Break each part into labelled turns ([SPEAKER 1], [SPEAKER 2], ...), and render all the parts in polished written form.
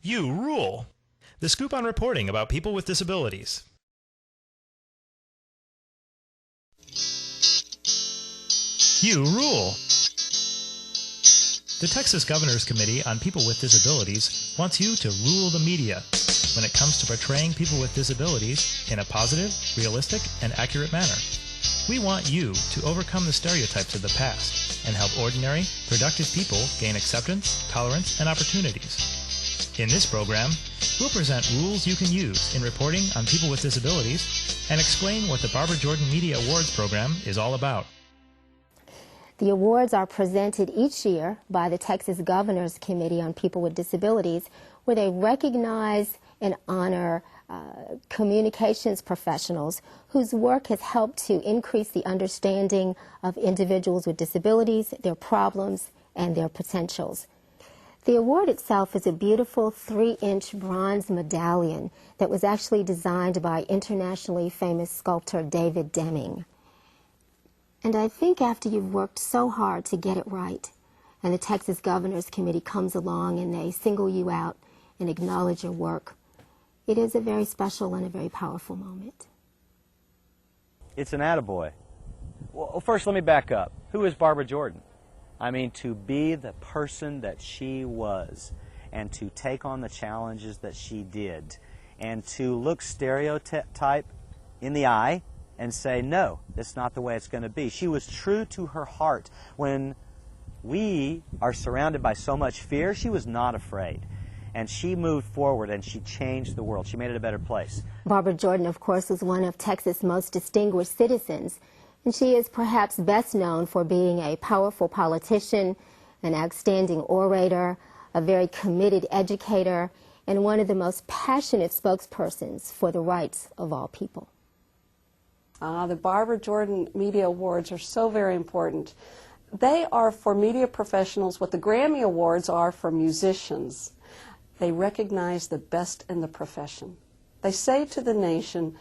[SPEAKER 1] You Rule! The scoop on reporting about people with disabilities. You Rule! The Texas Governor's Committee on People with Disabilities wants you to rule the media when it comes to portraying people with disabilities in a positive, realistic, and accurate manner. We want you to overcome the stereotypes of the past and help ordinary, productive people gain acceptance, tolerance, and opportunities. In this program, we'll present rules you can use in reporting on people with disabilities and explain what the Barber Jordan Media Awards program is all about.
[SPEAKER 2] The awards are presented each year by the Texas Governor's Committee on People with Disabilities, where they recognize and honor communications professionals whose work has helped to increase the understanding of individuals with disabilities, their problems, and their potentials. The award itself is a beautiful 3-inch bronze medallion that was actually designed by internationally famous sculptor David Deming. And I think after you've worked so hard to get it right, and the Texas Governor's Committee comes along and they single you out and acknowledge your work, it is a very special and a very powerful moment.
[SPEAKER 3] It's an attaboy. Well, first let me back up. Who is Barbara Jordan? I mean, to be the person that she was and to take on the challenges that she did and to look stereotype in the eye and say, no, that's not the way it's going to be. She was true to her heart. When we are surrounded by so much fear, she was not afraid. And she moved forward and she changed the world. She made it a better place.
[SPEAKER 2] Barbara Jordan, of course, was one of Texas' most distinguished citizens. And she is perhaps best known for being a powerful politician, an outstanding orator, a very committed educator, and one of the most passionate spokespersons for the rights of all people.
[SPEAKER 4] The Barber Jordan Media Awards are so very important. They are for media professionals what the Grammy Awards are for musicians. They recognize the best in the profession. They say to the nation,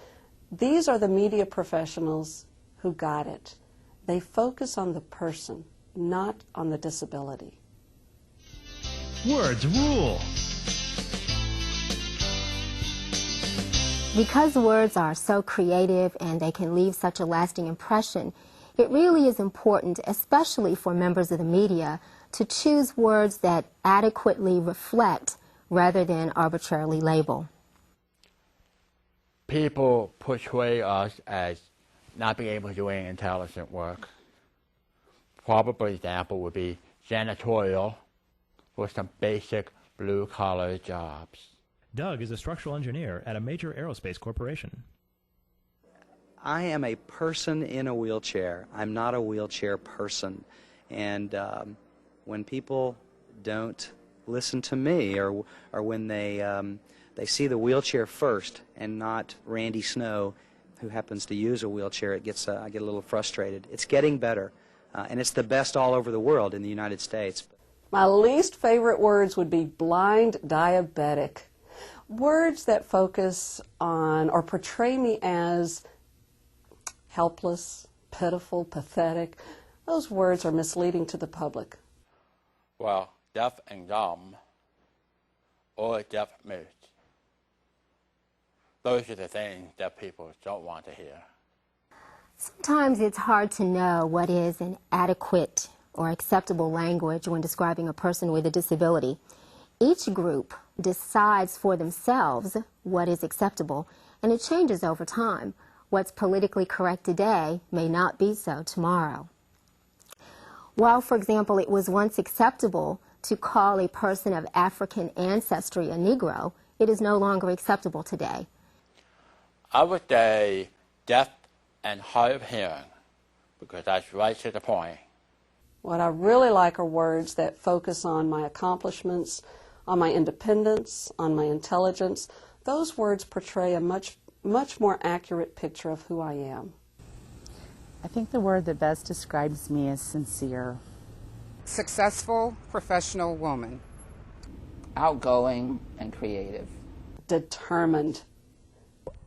[SPEAKER 4] these are the media professionals who got it. They focus on the person, not on the disability.
[SPEAKER 1] Words rule!
[SPEAKER 2] Because words are so creative and they can leave such a lasting impression, it really is important, especially for members of the media, to choose words that adequately reflect rather than arbitrarily label.
[SPEAKER 5] People portray us as not being able to do any intelligent work. Probably example would be janitorial for some basic blue-collar jobs.
[SPEAKER 1] Doug is a structural engineer at a major aerospace corporation.
[SPEAKER 3] I am a person in a wheelchair. I'm not a wheelchair person. And when people don't listen to me, or when they see the wheelchair first and not Randy Snow, who happens to use a wheelchair, I get a little frustrated. It's getting better, and it's the best all over the world in the United States.
[SPEAKER 4] My least favorite words would be blind diabetic. Words that focus on or portray me as helpless, pitiful, pathetic, those words are misleading to the public.
[SPEAKER 5] Well, deaf and dumb, or deaf mute. Those are the things that people don't want to hear.
[SPEAKER 2] Sometimes it's hard to know what is an adequate or acceptable language when describing a person with a disability. Each group decides for themselves what is acceptable, and it changes over time. What's politically correct today may not be so tomorrow. While, for example, it was once acceptable to call a person of African ancestry a Negro, it is no longer acceptable today.
[SPEAKER 5] I would say deaf and hard of hearing, because that's right to the point.
[SPEAKER 4] What I really like are words that focus on my accomplishments, on my independence, on my intelligence. Those words portray a much more accurate picture of who I am.
[SPEAKER 6] I think the word that best describes me is sincere.
[SPEAKER 7] Successful professional woman.
[SPEAKER 8] Outgoing and creative.
[SPEAKER 4] Determined.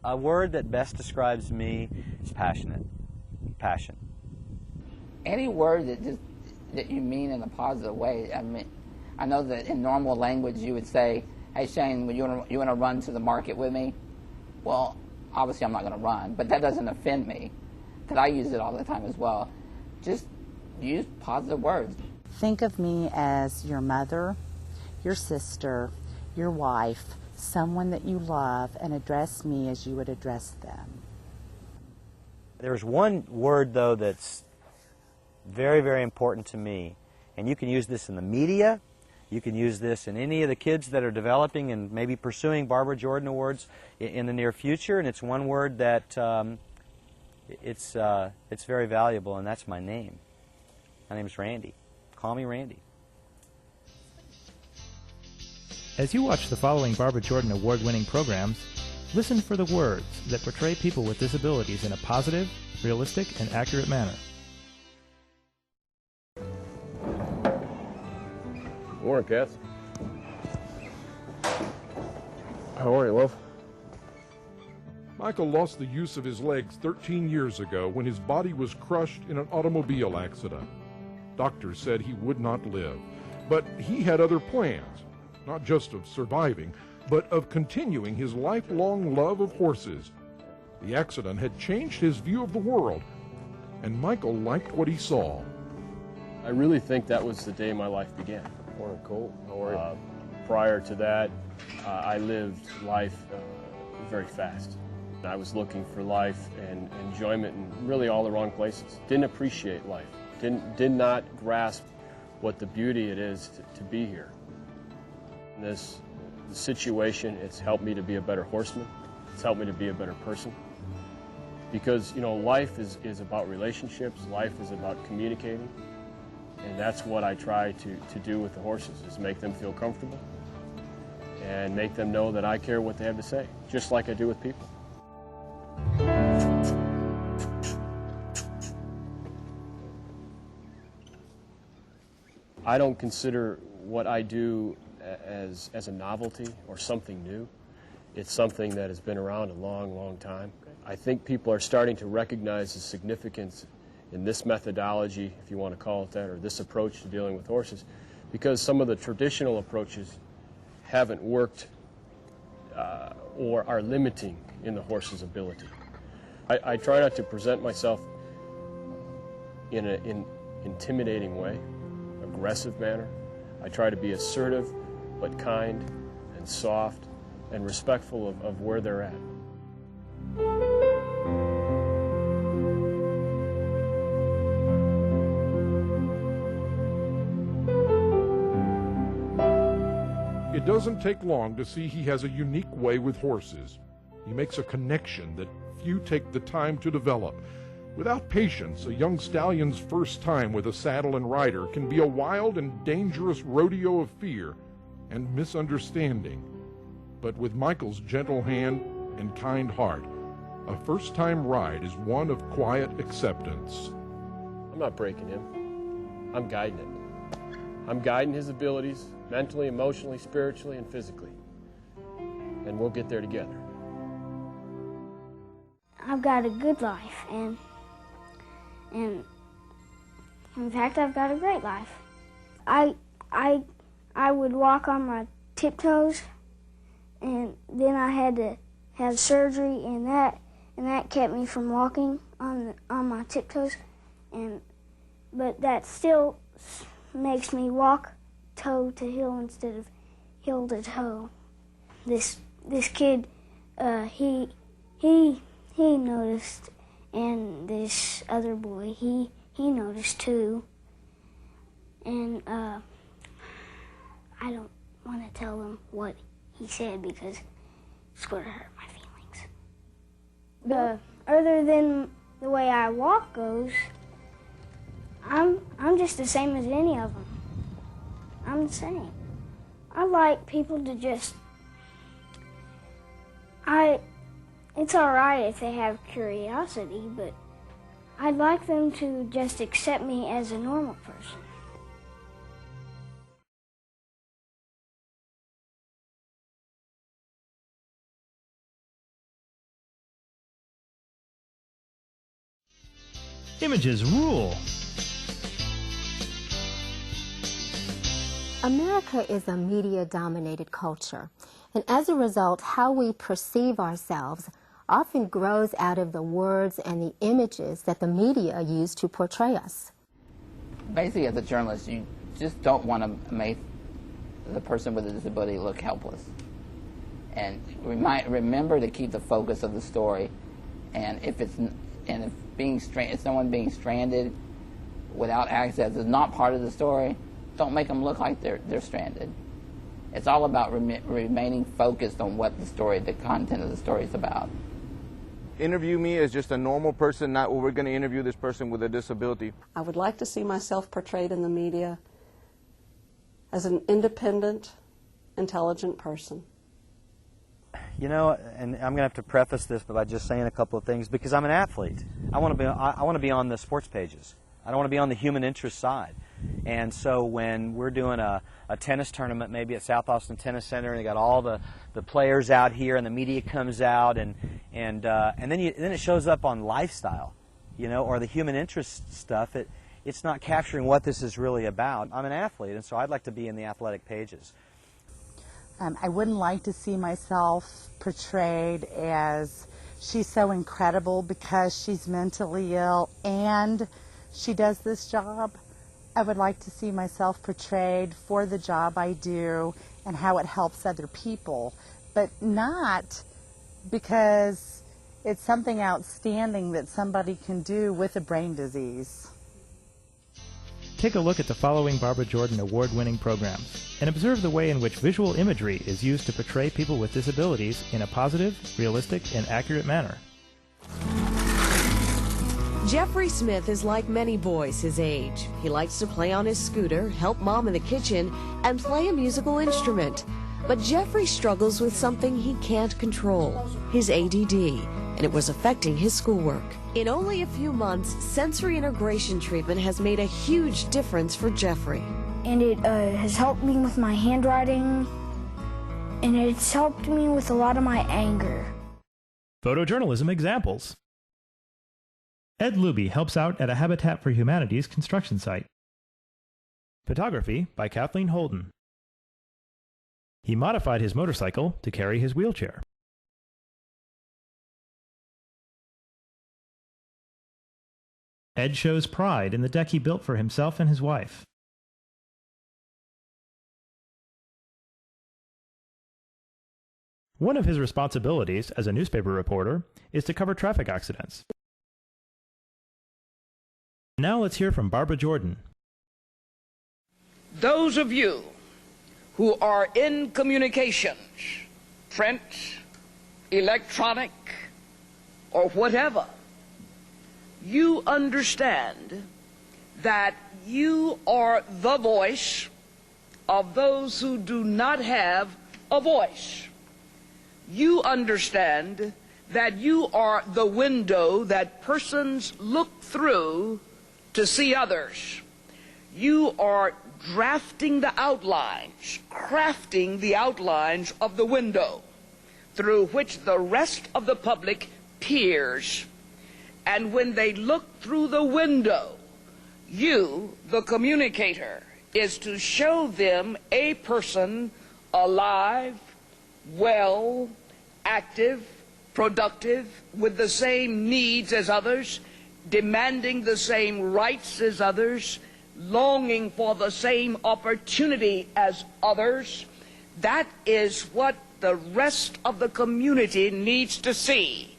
[SPEAKER 3] A word that best describes me is passionate. Passion.
[SPEAKER 8] Any word that you mean in a positive way. I mean, I know that in normal language you would say hey Shane, you want to run to the market with me? Well, obviously I'm not going to run, but that doesn't offend me because I use it all the time as well. Just use positive words.
[SPEAKER 6] Think of me as your mother, your sister, your wife, someone that you love, and address me as you would address them.
[SPEAKER 3] There's one word, though, that's very, very important to me, and you can use this in the media. You can use this in any of the kids that are developing and maybe pursuing Barber Jordan Awards in the near future, and it's one word that it's very valuable, and that's my name. My name's Randy. Call me Randy.
[SPEAKER 1] As you watch the following Barber Jordan Award-winning programs, listen for the words that portray people with disabilities in a positive, realistic, and accurate manner.
[SPEAKER 9] Morning, Kath. How are you, love?
[SPEAKER 10] Michael lost the use of his legs 13 years ago when his body was crushed in an automobile accident. Doctors said he would not live, but he had other plans, not just of surviving, but of continuing his lifelong love of horses. The accident had changed his view of the world, and Michael liked what he saw.
[SPEAKER 9] I really think that was the day my life began. Morning, Colt. How are you? Prior to that, I lived life very fast. I was looking for life and enjoyment in really all the wrong places. Didn't appreciate life. Did not grasp what the beauty it is to be here. This situation, it's helped me to be a better horseman. It's helped me to be a better person. Because, you know, life is about relationships. Life is about communicating. And that's what I try to do with the horses, is make them feel comfortable and make them know that I care what they have to say, just like I do with people. I don't consider what I do as a novelty or something new. It's something that has been around a long, long time. I think people are starting to recognize the significance in this methodology, if you want to call it that, or this approach to dealing with horses, because some of the traditional approaches haven't worked or are limiting in the horse's ability. I try not to present myself in an intimidating way, aggressive manner. I try to be assertive, but kind and soft and respectful of where they're at.
[SPEAKER 10] It doesn't take long to see he has a unique way with horses. He makes a connection that few take the time to develop. Without patience, a young stallion's first time with a saddle and rider can be a wild and dangerous rodeo of fear and misunderstanding. But with Michael's gentle hand and kind heart, a first-time ride is one of quiet acceptance.
[SPEAKER 9] I'm not breaking him. I'm guiding him. I'm guiding his abilities, mentally, emotionally, spiritually, and physically. And we'll get there together.
[SPEAKER 11] I've got a good life, and in fact, I've got a great life. I would walk on my tiptoes, and then I had to have surgery, and that kept me from walking on my tiptoes, but that still makes me walk toe to heel instead of heel to toe. This kid, he noticed, and this other boy, he noticed too. And I don't want to tell him what he said because it's going to hurt my feelings. Other than the way I walk goes, I'm just the same as any of them. I'm the same. I like people to just, it's all right if they have curiosity, but I'd like them to just accept me as a normal person.
[SPEAKER 1] Images rule.
[SPEAKER 2] America is a media-dominated culture, and as a result, how we perceive ourselves often grows out of the words and the images that the media use to portray us.
[SPEAKER 8] Basically, as a journalist, you just don't want to make the person with a disability look helpless. And remember to keep the focus of the story. And if someone being stranded without access is not part of the story, don't make them look like they're stranded. It's all about remaining focused on what the content of the story is about.
[SPEAKER 12] Interview me as just a normal person, not well, we're going to interview this person with a disability.
[SPEAKER 4] I would like to see myself portrayed in the media as an independent, intelligent person.
[SPEAKER 3] You know, and I'm going to have to preface this by just saying a couple of things, because I'm an athlete. I want to be on the sports pages. I don't want to be on the human interest side. And so when we're doing a tennis tournament, maybe at South Austin Tennis Center, and they got all the players out here, and the media comes out, and then it shows up on lifestyle, you know, or the human interest stuff. It's not capturing what this is really about. I'm an athlete, and so I'd like to be in the athletic pages.
[SPEAKER 6] I wouldn't like to see myself portrayed as she's so incredible because she's mentally ill and she does this job. I would like to see myself portrayed for the job I do and how it helps other people, but not because it's something outstanding that somebody can do with a brain disease.
[SPEAKER 1] Take a look at the following Barbara Jordan award-winning programs and observe the way in which visual imagery is used to portray people with disabilities in a positive, realistic, and accurate manner.
[SPEAKER 13] Jeffrey Smith is like many boys his age. He likes to play on his scooter, help mom in the kitchen, and play a musical instrument. But Jeffrey struggles with something he can't control, his ADD, and it was affecting his schoolwork. In only a few months, sensory integration treatment has made a huge difference for Jeffrey.
[SPEAKER 11] And it has helped me with my handwriting, and it's helped me with a lot of my anger.
[SPEAKER 1] Photojournalism examples. Ed Luby helps out at a Habitat for Humanity's construction site. Photography by Kathleen Holden. He modified his motorcycle to carry his wheelchair. Ed shows pride in the deck he built for himself and his wife. One of his responsibilities as a newspaper reporter is to cover traffic accidents. Now let's hear from Barbara Jordan.
[SPEAKER 14] Those of you who are in communications, print, electronic, or whatever, you understand that you are the voice of those who do not have a voice. You understand that you are the window that persons look through to see others. You are drafting the outlines, crafting the outlines of the window through which the rest of the public peers. And when they look through the window, you, the communicator, is to show them a person alive, well, active, productive, with the same needs as others, demanding the same rights as others, longing for the same opportunity as others. That is what the rest of the community needs to see.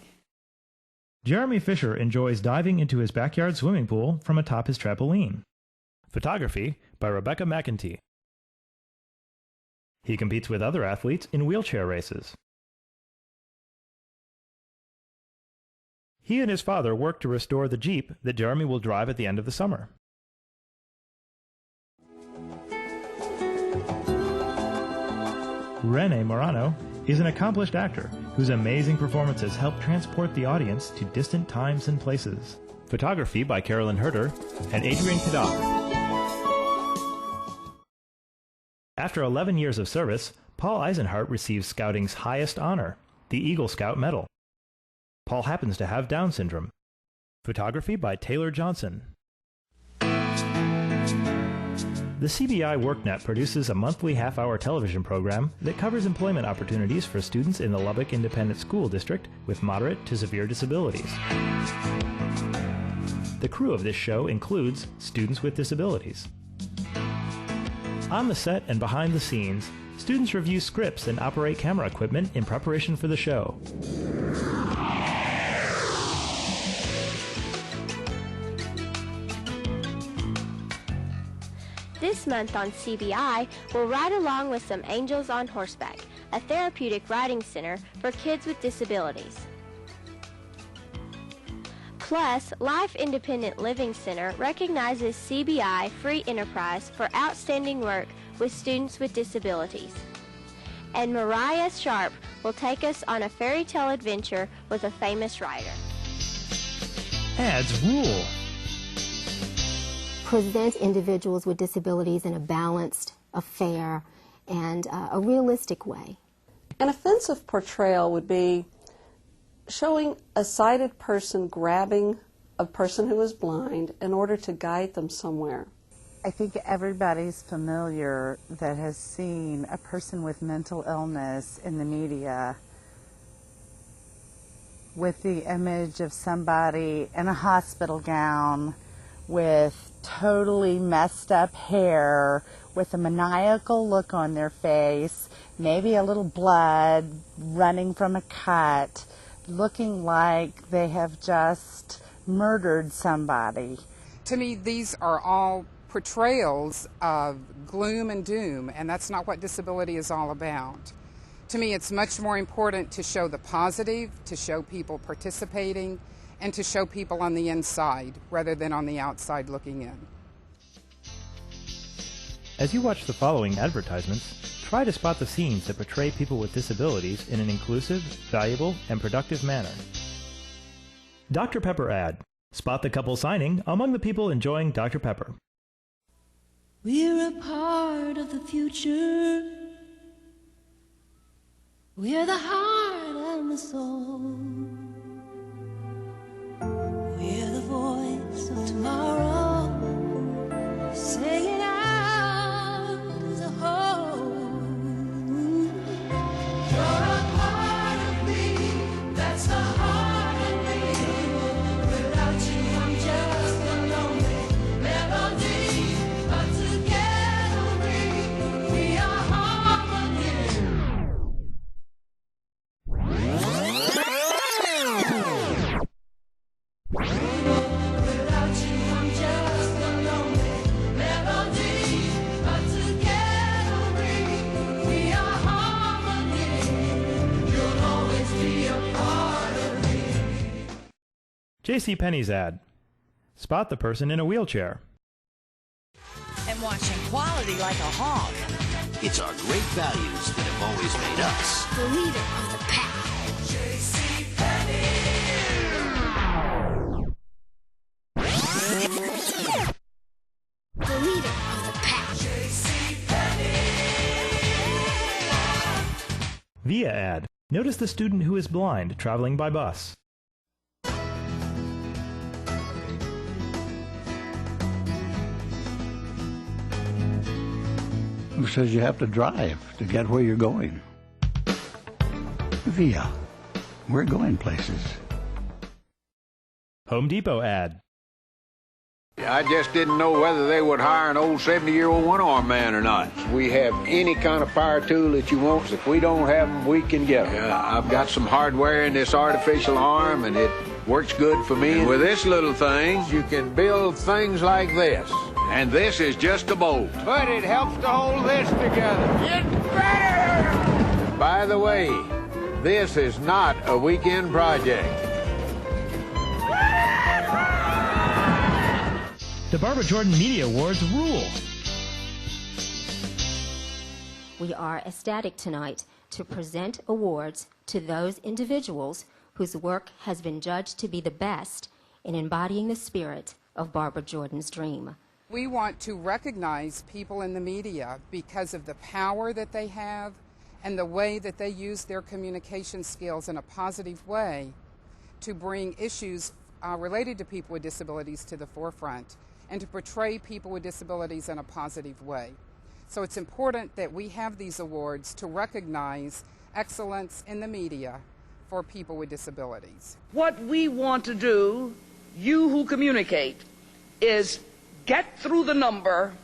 [SPEAKER 1] Jeremy Fisher enjoys diving into his backyard swimming pool from atop his trampoline. Photography by Rebecca McEntee. He competes with other athletes in wheelchair races. He and his father work to restore the Jeep that Jeremy will drive at the end of the summer. Rene Morano is an accomplished actor whose amazing performances help transport the audience to distant times and places. Photography by Carolyn Herter and Adrian Kadok. After 11 years of service, Paul Eisenhart receives Scouting's highest honor, the Eagle Scout Medal. Paul happens to have Down syndrome. Photography by Taylor Johnson. The CBI WorkNet produces a monthly half-hour television program that covers employment opportunities for students in the Lubbock Independent School District with moderate to severe disabilities. The crew of this show includes students with disabilities. On the set and behind the scenes, students review scripts and operate camera equipment in preparation for the show.
[SPEAKER 15] This month on CBI, we'll ride along with some Angels on Horseback, a therapeutic riding center for kids with disabilities. Plus, Life Independent Living Center recognizes CBI Free Enterprise for outstanding work with students with disabilities. And Mariah Sharp will take us on a fairy tale adventure with a famous writer.
[SPEAKER 1] Ads rule.
[SPEAKER 2] Present individuals with disabilities in a balanced, a fair, and a realistic way.
[SPEAKER 4] An offensive portrayal would be showing a sighted person grabbing a person who is blind in order to guide them somewhere.
[SPEAKER 6] I think everybody's familiar that has seen a person with mental illness in the media with the image of somebody in a hospital gown with totally messed up hair, with a maniacal look on their face, maybe a little blood running from a cut, looking like they have just murdered somebody.
[SPEAKER 7] To me, these are all portrayals of gloom and doom, and that's not what disability is all about. To me, it's much more important to show the positive, to show people participating, and to show people on the inside rather than on the outside looking in.
[SPEAKER 1] As you watch the following advertisements, try to spot the scenes that portray people with disabilities in an inclusive, valuable, and productive manner. Dr. Pepper ad. Spot the couple signing among the people enjoying Dr. Pepper.
[SPEAKER 16] We're a part of the future. We're the heart and the soul. We're the voice of tomorrow. Sing it out as a whole. You're a part of me. That's the heart of me. Without you, I'm just a lonely melody. But together we are harmony. Without you, I'm just a lonely melody. But together we are harmony. You'll always be a part of me.
[SPEAKER 1] JCPenney's ad. Spot the person in a wheelchair.
[SPEAKER 17] And watching quality like a hawk.
[SPEAKER 18] It's our great values that have always made us
[SPEAKER 16] The leader of the pack. The leader of the pack.
[SPEAKER 1] Via ad. Notice the student who is blind traveling by bus.
[SPEAKER 19] Who says you have to drive to get where you're going? Via. We're going places.
[SPEAKER 1] Home Depot ad.
[SPEAKER 20] I just didn't know whether they would hire an old 70-year-old one-armed man or not. We have any kind of power tool that you want. If we don't have them, we can get them. I've got some hardware in this artificial arm, and it works good for me. And with this little thing, you can build things like this. And this is just a bolt. But it helps to hold this together. It's better! By the way, this is not a weekend project.
[SPEAKER 1] The Barber Jordan Media Awards rule.
[SPEAKER 2] We are ecstatic tonight to present awards to those individuals whose work has been judged to be the best in embodying the spirit of Barber Jordan's dream.
[SPEAKER 7] We want to recognize people in the media because of the power that they have and the way that they use their communication skills in a positive way to bring issues related to people with disabilities to the forefront and to portray people with disabilities in a positive way. So it's important that we have these awards to recognize excellence in the media for people with disabilities.
[SPEAKER 14] What we want to do, you who communicate, is get through the number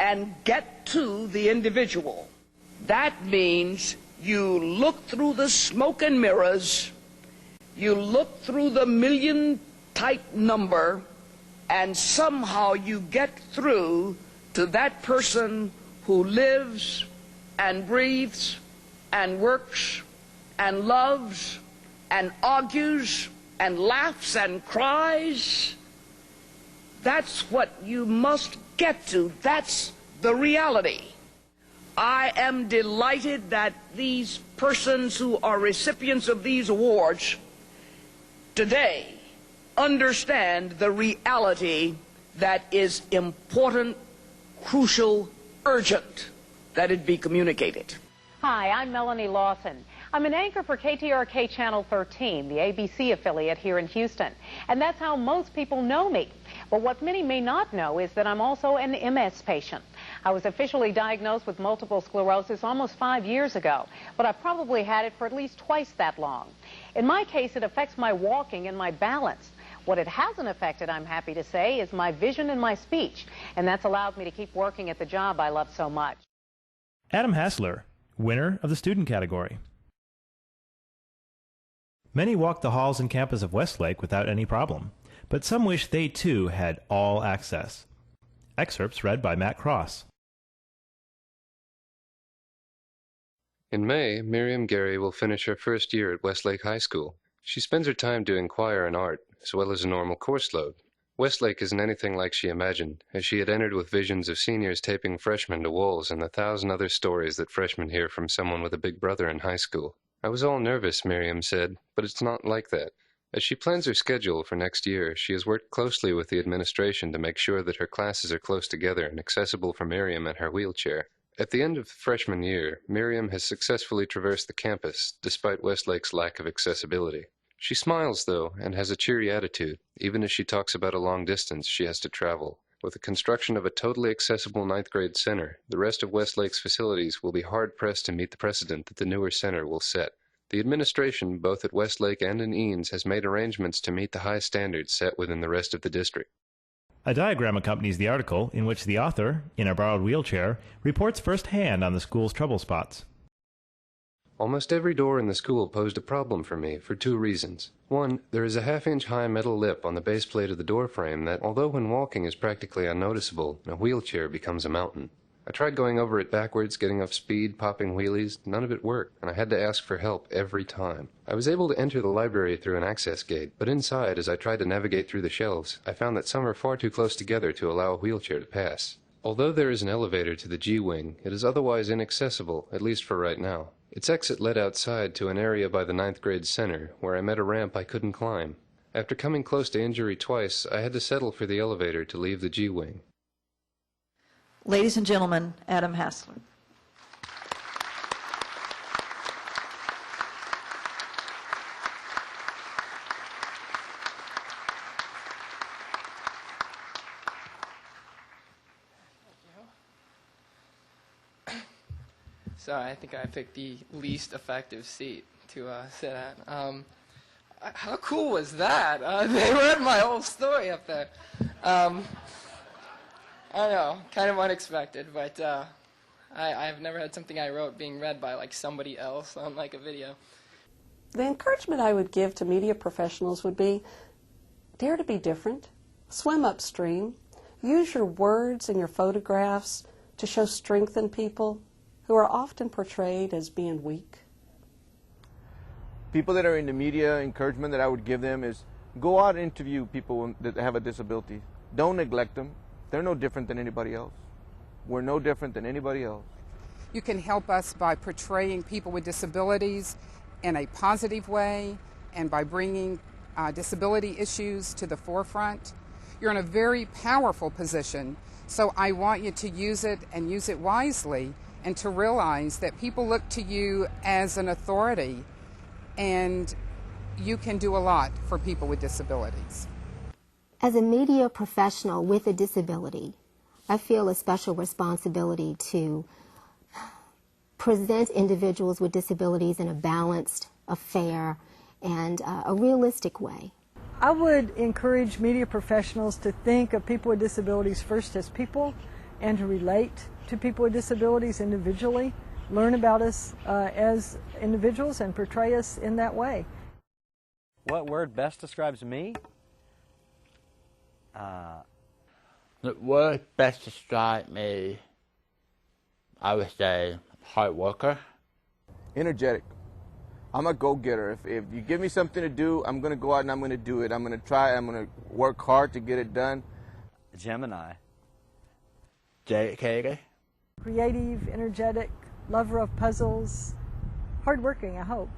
[SPEAKER 14] and get to the individual. That means you look through the smoke and mirrors, you look through the million-type number, and somehow you get through to that person who lives and breathes and works and loves and argues and laughs and cries. That's what you must get to. That's the reality. I am delighted that these persons who are recipients of these awards today understand the reality that is important, crucial, urgent, that it be communicated.
[SPEAKER 21] Hi, I'm Melanie Lawson. I'm an anchor for KTRK Channel 13, the ABC affiliate here in Houston. And that's how most people know me. But what many may not know is that I'm also an MS patient. I was officially diagnosed with multiple sclerosis almost 5 years ago, but I've probably had it for at least twice that long. In my case, it affects my walking and my balance. What it hasn't affected, I'm happy to say, is my vision and my speech, and that's allowed me to keep working at the job I love so much.
[SPEAKER 1] Adam Hassler, winner of the student category. Many walk the halls and campus of Westlake without any problem, but some wish they too had all access. Excerpts read by Matt Cross.
[SPEAKER 22] In May, Miriam Gary will finish her first year at Westlake High School. She spends her time doing choir and art, as well as a normal course load. Westlake isn't anything like she imagined, as she had entered with visions of seniors taping freshmen to walls and 1,000 other stories that freshmen hear from someone with a big brother in high school. I was all nervous, Miriam said, but it's not like that. As she plans her schedule for next year, she has worked closely with the administration to make sure that her classes are close together and accessible for Miriam in her wheelchair. At the end of the freshman year, Miriam has successfully traversed the campus, despite Westlake's lack of accessibility. She smiles, though, and has a cheery attitude, even as she talks about a long distance she has to travel. With the construction of a totally accessible 9th grade center, the rest of Westlake's facilities will be hard-pressed to meet the precedent that the newer center will set. The administration, both at Westlake and in Eanes, has made arrangements to meet the high standards set within the rest of the district.
[SPEAKER 1] A diagram accompanies the article in which the author, in a borrowed wheelchair, reports firsthand on the school's trouble spots.
[SPEAKER 22] Almost every door in the school posed a problem for me for 2 reasons. One, there is a half-inch high metal lip on the base plate of the door frame that, although when walking is practically unnoticeable, in a wheelchair becomes a mountain. I tried going over it backwards, getting up speed, popping wheelies. None of it worked, and I had to ask for help every time. I was able to enter the library through an access gate, but inside, as I tried to navigate through the shelves, I found that some are far too close together to allow a wheelchair to pass. Although there is an elevator to the G-Wing, it is otherwise inaccessible, at least for right now. Its exit led outside to an area by the 9th grade center, where I met a ramp I couldn't climb. After coming close to injury twice, I had to settle for the elevator to leave the G-Wing.
[SPEAKER 23] Ladies and gentlemen, Adam Hassler.
[SPEAKER 24] So I think I picked the least effective seat to sit at. How cool was that? They read my whole story up there. I know, kind of unexpected, but I've never had something I wrote being read by like somebody else on like a video.
[SPEAKER 4] The encouragement I would give to media professionals would be, dare to be different, swim upstream, use your words and your photographs to show strength in people who are often portrayed as being weak.
[SPEAKER 12] People that are in the media, encouragement that I would give them is go out and interview people that have a disability. Don't neglect them. They're no different than anybody else. We're no different than anybody else.
[SPEAKER 7] You can help us by portraying people with disabilities in a positive way and by bringing disability issues to the forefront. You're in a very powerful position, so I want you to use it and use it wisely, and to realize that people look to you as an authority, and you can do a lot for people with disabilities.
[SPEAKER 2] As a media professional with a disability, I feel a special responsibility to present individuals with disabilities in a balanced, a fair, and a realistic way.
[SPEAKER 5] I would encourage media professionals to think of people with disabilities first as people and to relate to people with disabilities individually, learn about us as individuals and portray us in that way.
[SPEAKER 3] What word best describes me?
[SPEAKER 8] The word best describes me, I would say, hard worker.
[SPEAKER 12] Energetic. I'm a go-getter. If you give me something to do, I'm going to go out and I'm going to do it. I'm going to try. I'm going to work hard to get it done.
[SPEAKER 3] Gemini.
[SPEAKER 8] Dedicated.
[SPEAKER 5] Creative, energetic, lover of puzzles, hardworking, I hope.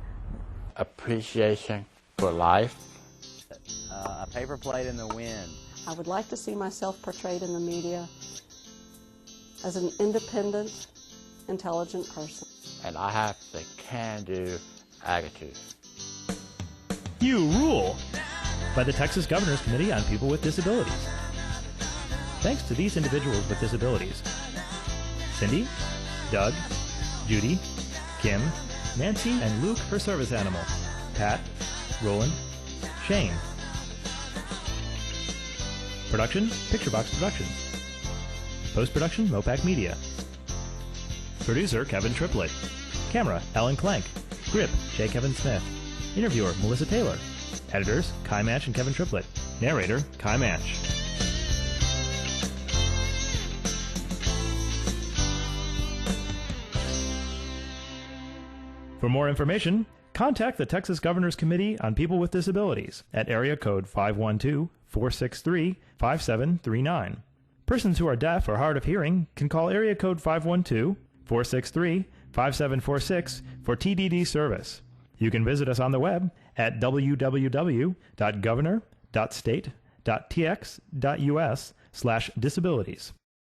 [SPEAKER 8] Appreciation for life.
[SPEAKER 3] A paper plate in the wind.
[SPEAKER 4] I would like to see myself portrayed in the media as an independent, intelligent person.
[SPEAKER 8] And I have the can-do attitude.
[SPEAKER 1] You Rule by the Texas Governor's Committee on People with Disabilities. Thanks to these individuals with disabilities: Cindy, Doug, Judy, Kim, Nancy, and Luke, her service animal, Pat, Roland, Shane. Production, Picturebox Productions. Post-production, Mopac Media. Producer, Kevin Triplett. Camera, Ellen Clank. Grip, J. Kevin Smith. Interviewer, Melissa Taylor. Editors, Kai Manch and Kevin Triplett. Narrator, Kai Manch. For more information, contact the Texas Governor's Committee on People with Disabilities at area code 512-463-5739. Persons who are deaf or hard of hearing can call area code 512-463-5746 for TDD service. You can visit us on the web at www.governor.state.tx.us/disabilities.